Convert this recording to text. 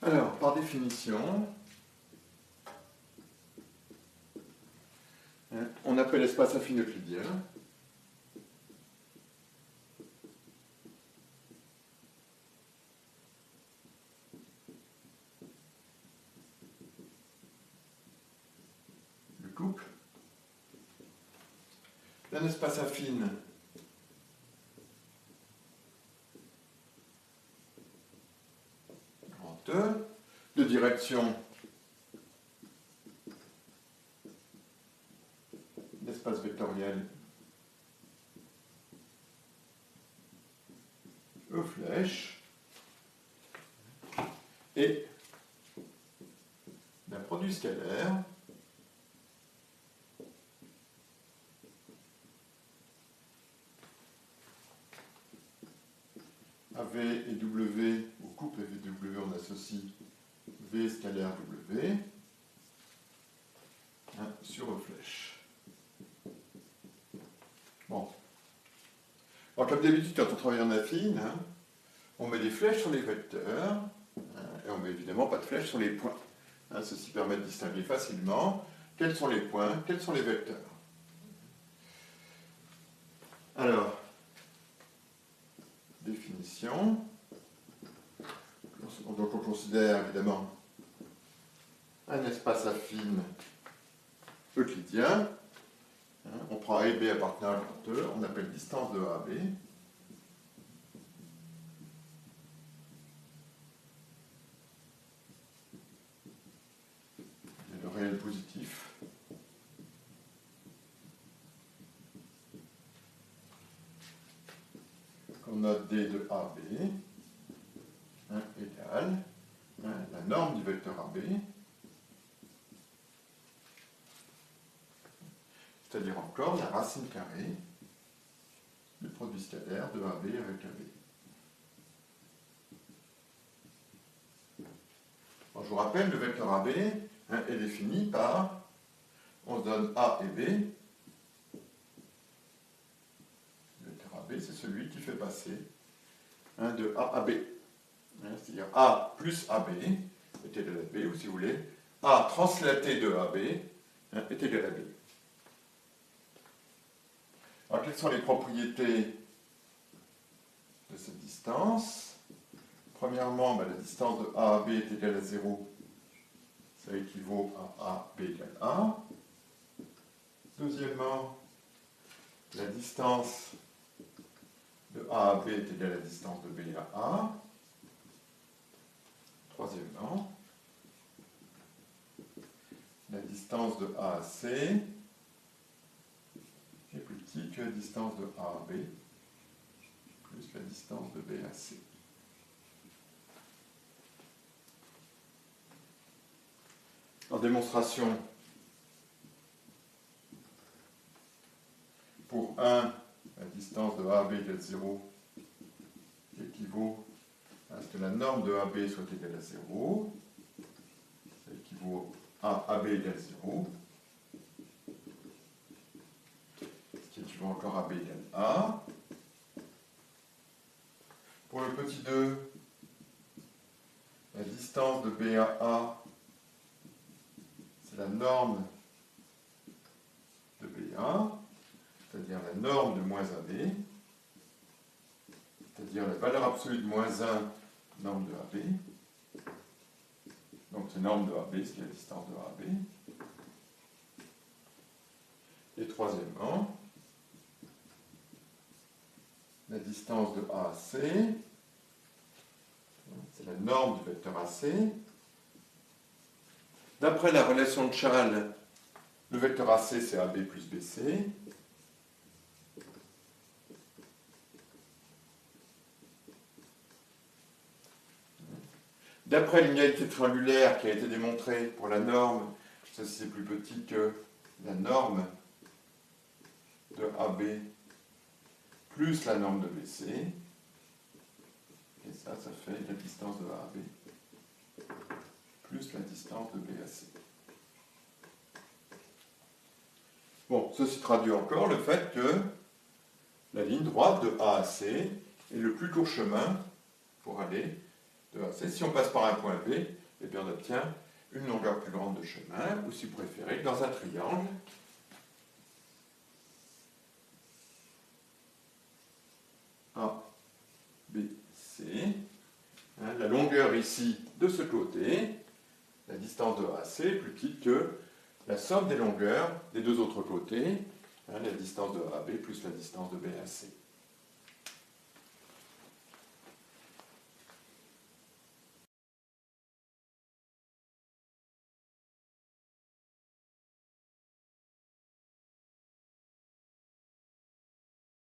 Alors, par définition, on appelle l'espace affine euclidien le couple d'un espace affine grand E de direction d'espace vectoriel E flèche et d'un produit scalaire AV et W, au couple AV et W, on associe V scalaire W sur E flèche. Bon. Alors, comme d'habitude, quand on travaille en affine, on met des flèches sur les vecteurs et on met évidemment pas de flèches sur les points. Ceci permet de distinguer facilement quels sont les points, quels sont les vecteurs. Alors, définition. Donc on considère évidemment un espace affine euclidien. On prend A et B appartenant à grand E, on appelle distance de A à B. Et le réel positif. On note D de AB égale la norme du vecteur AB, c'est-à-dire encore la racine carrée du produit scalaire de AB avec AB. Alors, je vous rappelle, le vecteur AB est défini par, on se donne A et B. Le vecteur AB, c'est celui qui fait passer de A à B. C'est-à-dire A plus AB est égal à B, ou si vous voulez, A translaté de AB est égal à B. Alors, quelles sont les propriétés de cette distance? Premièrement, la distance de A à B est égale à 0. Ça équivaut à AB égale A. Deuxièmement, la distance de A à B est égale à la distance de B à A. Troisièmement, la distance de A à C est plus petite que la distance de A à B plus la distance de B à C. En démonstration, pour 1, la distance de A à B égale 0 équivaut à ce que la norme de AB soit égale à 0. Ça équivaut à AB égale 0. Ce qui équivaut encore à AB égale A. Pour le petit 2, la distance de B à A, c'est la norme de BA, c'est-à-dire la norme de moins AB, c'est-à-dire la valeur absolue de moins 1, norme de AB. Donc c'est norme de AB, ce qui est la distance de AB. Et troisièmement, la distance de A à C, c'est la norme du vecteur AC. D'après la relation de Chasles, le vecteur AC c'est AB plus BC. D'après l'inégalité triangulaire qui a été démontrée pour la norme, ceci c'est plus petit que la norme de AB plus la norme de BC. Et ça fait la distance de AB plus la distance de BAC. Bon, ceci traduit encore le fait que la ligne droite de A à C est le plus court chemin pour aller de AC. Si on passe par un point B, eh bien on obtient une longueur plus grande de chemin, ou si vous préférez, dans un triangle, A, B, C. Hein, la longueur ici de ce côté, la distance de AC est plus petite que la somme des longueurs des deux autres côtés, hein, la distance de AB plus la distance de BAC.